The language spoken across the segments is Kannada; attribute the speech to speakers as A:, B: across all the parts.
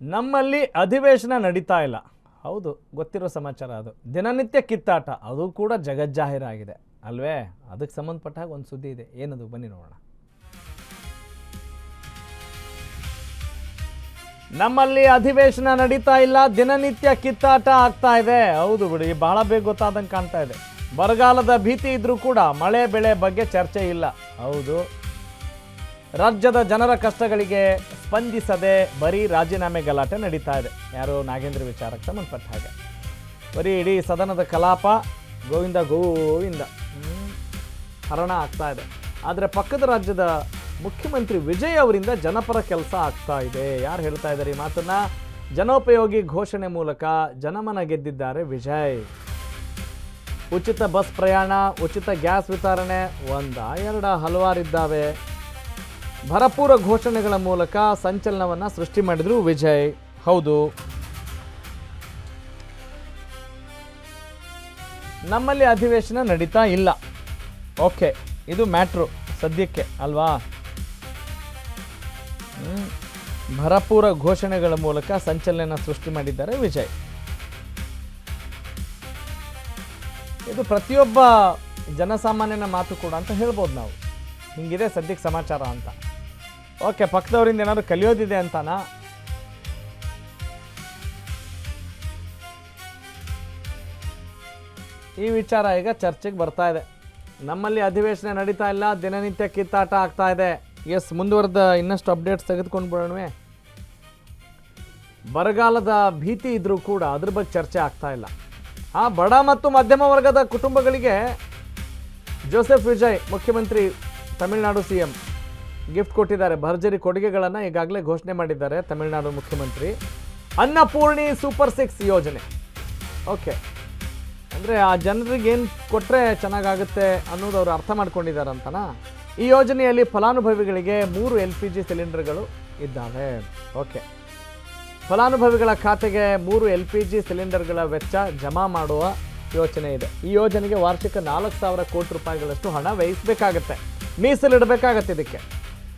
A: ನಮ್ಮಲ್ಲಿ ಅಧಿವೇಶನ ನಡೀತಾ ಇಲ್ಲ. ಹೌದು, ಗೊತ್ತಿರೋ ಸಮಾಚಾರ. ಅದು ದಿನನಿತ್ಯ ಕಿತ್ತಾಟ, ಅದು ಕೂಡ ಜಗಜ್ಜಾಹೀರಾಗಿದೆ ಅಲ್ವೇ? ಅದಕ್ಕೆ ಸಂಬಂಧಪಟ್ಟ ಹಾಗೆ ಒಂದು ಸುದ್ದಿ ಇದೆ. ಏನದು ಬನ್ನಿ ನೋಡೋಣ. ನಮ್ಮಲ್ಲಿ ಅಧಿವೇಶನ ನಡೀತಾ ಇಲ್ಲ, ದಿನನಿತ್ಯ ಕಿತ್ತಾಟ ಆಗ್ತಾ ಇದೆ. ಹೌದು ಬಿಡಿ, ಬಹಳ ಬೇಗ ಗೊತ್ತಾದಂಗೆ ಕಾಣ್ತಾ ಇದೆ. ಬರಗಾಲದ ಭೀತಿ ಇದ್ರೂ ಕೂಡ ಮಳೆ ಬೆಳೆ ಬಗ್ಗೆ ಚರ್ಚೆ ಇಲ್ಲ. ಹೌದು, ರಾಜ್ಯದ ಜನರ ಕಷ್ಟಗಳಿಗೆ ಸ್ಪಂದಿಸದೆ ಬರೀ ರಾಜೀನಾಮೆ ಗಲಾಟೆ ನಡೀತಾ ಇದೆ. ಯಾರೋ ನಾಗೇಂದ್ರ ವಿಚಾರಕ್ಕೆ ಸಂಬಂಧಪಟ್ಟ ಹಾಗೆ ಬರೀ ಇಡೀ ಸದನದ ಕಲಾಪ ಗೋವಿಂದ ಗೋವಿಂದ ಹರಣ ಆಗ್ತಾ ಇದೆ. ಆದರೆ ಪಕ್ಕದ ರಾಜ್ಯದ ಮುಖ್ಯಮಂತ್ರಿ ವಿಜಯ್ ಅವರಿಂದ ಜನಪರ ಕೆಲಸ ಆಗ್ತಾ ಇದೆ. ಯಾರು ಹೇಳ್ತಾ ಇದ್ದಾರೆ ಈ ಮಾತನ್ನ? ಜನೋಪಯೋಗಿ ಘೋಷಣೆ ಮೂಲಕ ಜನಮನ ಗೆದ್ದಿದ್ದಾರೆ ವಿಜಯ್. ಉಚಿತ ಬಸ್ ಪ್ರಯಾಣ, ಉಚಿತ ಗ್ಯಾಸ್ ವಿತರಣೆ, ಎರಡ ಹಲವಾರಿದ್ದಾವೆ. ಭರಪೂರ ಘೋಷಣೆಗಳ ಮೂಲಕ ಸಂಚಲನವನ್ನು ಸೃಷ್ಟಿ ಮಾಡಿದ್ರು ವಿಜಯ್. ಹೌದು, ನಮ್ಮಲ್ಲಿ ಅಧಿವೇಶನ ನಡೀತಾ ಇಲ್ಲ. ಓಕೆ, ಇದು ಮ್ಯಾಟ್ರು ಸದ್ಯಕ್ಕೆ ಅಲ್ವಾ? ಭರಪೂರ ಘೋಷಣೆಗಳ ಮೂಲಕ ಸಂಚಲನ ಸೃಷ್ಟಿ ಮಾಡಿದ್ದಾರೆ ವಿಜಯ್. ಇದು ಪ್ರತಿಯೊಬ್ಬ ಜನಸಾಮಾನ್ಯನ ಮಾತು ಕೂಡ ಅಂತ ಹೇಳ್ಬೋದು ನಾವು. ಹಿಂಗಿದೆ ಸದ್ಯಕ್ಕೆ ಸಮಾಚಾರ ಅಂತ. ಓಕೆ, ಪಕ್ಕದವರಿಂದ ಏನಾದ್ರು ಕಲಿಯೋದಿದೆ ಅಂತಾನಾ? ಈ ವಿಚಾರ ಈಗ ಚರ್ಚೆಗೆ ಬರ್ತಾ ಇದೆ. ನಮ್ಮಲ್ಲಿ ಅಧಿವೇಶನ ನಡೀತಾ ಇಲ್ಲ, ದಿನನಿತ್ಯ ಕಿತ್ತಾಟ ಆಗ್ತಾ ಇದೆ. ಎಸ್, ಮುಂದುವರೆದ ಇನ್ನಷ್ಟು ಅಪ್ಡೇಟ್ಸ್ ತೆಗೆದುಕೊಂಡು ಬಿಡೋಣವೇ? ಬರಗಾಲದ ಭೀತಿ ಇದ್ರೂ ಕೂಡ ಅದ್ರ ಬಗ್ಗೆ ಚರ್ಚೆ ಆಗ್ತಾ ಇಲ್ಲ. ಬಡ ಮತ್ತು ಮಧ್ಯಮ ವರ್ಗದ ಕುಟುಂಬಗಳಿಗೆ ಜೋಸೆಫ್ ವಿಜಯ್ ಮುಖ್ಯಮಂತ್ರಿ, ತಮಿಳುನಾಡು ಸಿಎಂ ಗಿಫ್ಟ್ ಕೊಟ್ಟಿದ್ದಾರೆ. ಭರ್ಜರಿ ಕೊಡುಗೆಗಳನ್ನು ಈಗಾಗಲೇ ಘೋಷಣೆ ಮಾಡಿದ್ದಾರೆ ತಮಿಳುನಾಡು ಮುಖ್ಯಮಂತ್ರಿ. ಅನ್ನಪೂರ್ಣಿ ಸೂಪರ್ 6 ಯೋಜನೆ. ಓಕೆ, ಅಂದರೆ ಆ ಜನರಿಗೆ ಏನು ಕೊಟ್ಟರೆ ಚೆನ್ನಾಗಾಗುತ್ತೆ ಅನ್ನೋದು ಅವರು ಅರ್ಥ ಮಾಡ್ಕೊಂಡಿದ್ದಾರೆ ಅಂತನಾ? ಈ ಯೋಜನೆಯಲ್ಲಿ ಫಲಾನುಭವಿಗಳಿಗೆ 3 LPG ಸಿಲಿಂಡರ್ಗಳು ಇದ್ದಾವೆ. ಓಕೆ, ಫಲಾನುಭವಿಗಳ ಖಾತೆಗೆ 3 LPG ಸಿಲಿಂಡರ್ಗಳ ವೆಚ್ಚ ಜಮಾ ಮಾಡುವ ಯೋಚನೆ ಇದೆ. ಈ ಯೋಜನೆಗೆ ವಾರ್ಷಿಕ 4,000 ಕೋಟಿ ರೂಪಾಯಿಗಳಷ್ಟು ಹಣ ವ್ಯಯಿಸಬೇಕಾಗತ್ತೆ, ಮೀಸಲಿಡಬೇಕಾಗತ್ತೆ. ಇದಕ್ಕೆ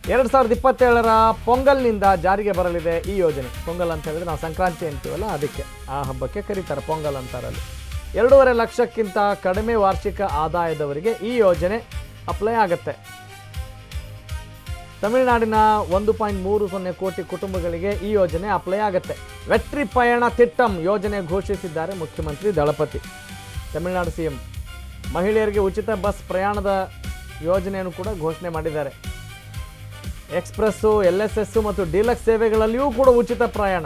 A: 2027ರ ಪೊಂಗಲ್ನಿಂದ ಜಾರಿಗೆ ಬರಲಿದೆ ಈ ಯೋಜನೆ. ಪೊಂಗಲ್ ಅಂತ ಹೇಳಿದ್ರೆ ನಾವು ಸಂಕ್ರಾಂತಿ ಅಂತೀವಲ್ಲ, ಅದಕ್ಕೆ ಆ ಹಬ್ಬಕ್ಕೆ ಕರೀತಾರೆ ಪೊಂಗಲ್ ಅಂತಾರಲ್ಲಿ. 2.5 ಲಕ್ಷಕ್ಕಿಂತ ಕಡಿಮೆ ವಾರ್ಷಿಕ ಆದಾಯದವರಿಗೆ ಈ ಯೋಜನೆ ಅಪ್ಲೈ ಆಗುತ್ತೆ. ತಮಿಳುನಾಡಿನ 1.30 ಕೋಟಿ ಕುಟುಂಬಗಳಿಗೆ ಈ ಯೋಜನೆ ಅಪ್ಲೈ ಆಗುತ್ತೆ. ವೆಟ್ರಿ ಪಯಣ ತಿಟ್ಟಂ ಯೋಜನೆ ಘೋಷಿಸಿದ್ದಾರೆ ಮುಖ್ಯಮಂತ್ರಿ ದಳಪತಿ. ತಮಿಳುನಾಡು ಸಿಎಂ ಮಹಿಳೆಯರಿಗೆ ಉಚಿತ ಬಸ್ ಪ್ರಯಾಣದ ಯೋಜನೆಯನ್ನು ಕೂಡ ಘೋಷಣೆ ಮಾಡಿದ್ದಾರೆ. ಎಕ್ಸ್ಪ್ರೆಸ್ಸು, LSS ಮತ್ತು ಡೀಲಕ್ಸ್ ಸೇವೆಗಳಲ್ಲಿಯೂ ಕೂಡ ಉಚಿತ ಪ್ರಯಾಣ.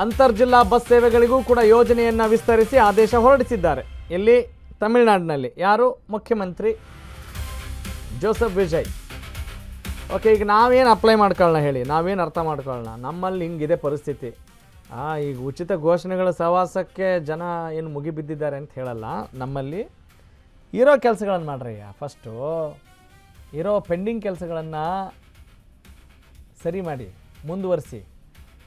A: ಅಂತರ್ಜಿಲ್ಲಾ ಬಸ್ ಸೇವೆಗಳಿಗೂ ಕೂಡ ಯೋಜನೆಯನ್ನು ವಿಸ್ತರಿಸಿ ಆದೇಶ ಹೊರಡಿಸಿದ್ದಾರೆ. ಇಲ್ಲಿ ತಮಿಳುನಾಡಿನಲ್ಲಿ ಯಾರು? ಮುಖ್ಯಮಂತ್ರಿ ಜೋಸೆಫ್ ವಿಜಯ್. ಓಕೆ, ಈಗ ನಾವೇನು ಅಪ್ಲೈ ಮಾಡ್ಕೊಳ್ಳೋಣ ಹೇಳಿ? ನಾವೇನು ಅರ್ಥ ಮಾಡ್ಕೊಳ್ಳೋಣ? ನಮ್ಮಲ್ಲಿ ಹಿಂಗಿದೆ ಪರಿಸ್ಥಿತಿ. ಈಗ ಉಚಿತ ಘೋಷಣೆಗಳ ಸಹವಾಸಕ್ಕೆ ಜನ ಏನು ಮುಗಿಬಿದ್ದಿದ್ದಾರೆ ಅಂತ ಹೇಳಲ್ಲ. ನಮ್ಮಲ್ಲಿ ಇರೋ ಕೆಲಸಗಳನ್ನು ಮಾಡ್ರಯ್ಯ. ಫಸ್ಟು ಇರೋ ಪೆಂಡಿಂಗ್ ಕೆಲಸಗಳನ್ನು ಸರಿ ಮಾಡಿ, ಮುಂದುವರಿಸಿ.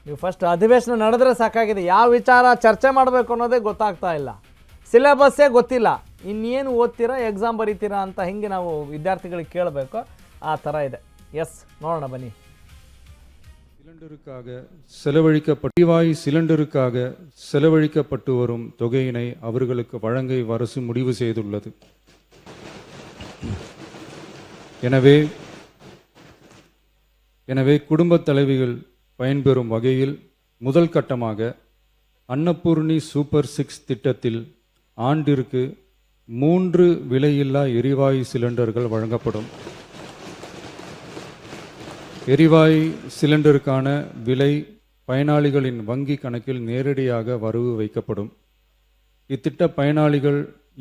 A: ನೀವು ಫಸ್ಟ್ ಅಧಿವೇಶನ ನಡೆದ್ರೆ ಸಾಕಾಗಿದೆ. ಯಾವ ವಿಚಾರ ಚರ್ಚೆ ಮಾಡಬೇಕು ಅನ್ನೋದೇ ಗೊತ್ತಾಗ್ತಾ ಇಲ್ಲ. ಸಿಲೆಬಸ್ಸೇ ಗೊತ್ತಿಲ್ಲ. ಇನ್ನೇನು ಓದ್ತೀರಾ, ಎಕ್ಸಾಮ್ ಬರೀತೀರಾ ಅಂತ ಹಿಂಗೆ ನಾವು ವಿದ್ಯಾರ್ಥಿಗಳಿಗೆ ಕೇಳಬೇಕು. ಆ ಥರ ಇದೆ. ಎಸ್, ನೋಡೋಣ ಬನ್ನಿ.
B: சிலிண்டருக்காக செலவழிக்கப்பட்டு வரும் தொகையினை அவர்களுக்கு வழங்க அரசு முடிவு செய்துள்ளது. எனவே குடும்பத் தலைவிகள் பயன்பெறும் வகையில் முதல் கட்டமாக அன்னபூர்ணி சூப்பர் 6 திட்டத்தில் ஆண்டிற்கு 3 விலையில்லா எரிவாயு சிலிண்டர்கள் வழங்கப்படும். எரிவாயு சிலிண்டருக்கான விலை பயனாளிகளின் வங்கி கணக்கில் நேரடியாக வரவு வைக்கப்படும். இத்திட்ட பயனாளிகள்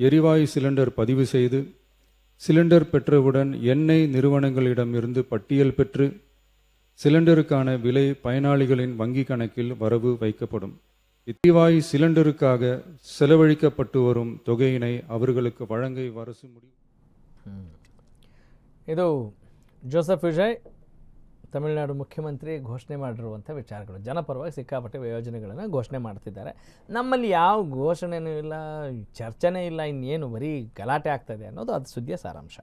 B: எரிவாயு சிலிண்டர் பதிவு செய்து சிலிண்டர் பெற்றவுடன் எண்ணெய் நிறுவனங்களிடமிருந்து பட்டியல் பெற்று சிலிண்டருக்கான விலை பயனாளிகளின் வங்கி கணக்கில் வரவு வைக்கப்படும். எரிவாயு சிலிண்டருக்காக செலவழிக்கப்பட்டு வரும் தொகையினை அவர்களுக்கு வழங்க அரசு முடிவு.
A: ಇದು ಜೋಸೆಫ್ ವಿಜಯ್ ತಮಿಳುನಾಡು ಮುಖ್ಯಮಂತ್ರಿ ಘೋಷಣೆ ಮಾಡಿರುವಂಥ ವಿಚಾರಗಳು. ಜನಪರವಾಗಿ ಸಿಕ್ಕಾಪಟ್ಟೆ ಯೋಜನೆಗಳನ್ನು ಘೋಷಣೆ ಮಾಡ್ತಿದ್ದಾರೆ. ನಮ್ಮಲ್ಲಿ ಯಾವ ಘೋಷಣೆನೂ ಇಲ್ಲ, ಚರ್ಚೆನೇ ಇಲ್ಲ, ಇನ್ನೇನು ಬರೀ ಗಲಾಟೆ ಆಗ್ತದೆ ಅನ್ನೋದು ಅದು ಸುದ್ದಿಯ ಸಾರಾಂಶ.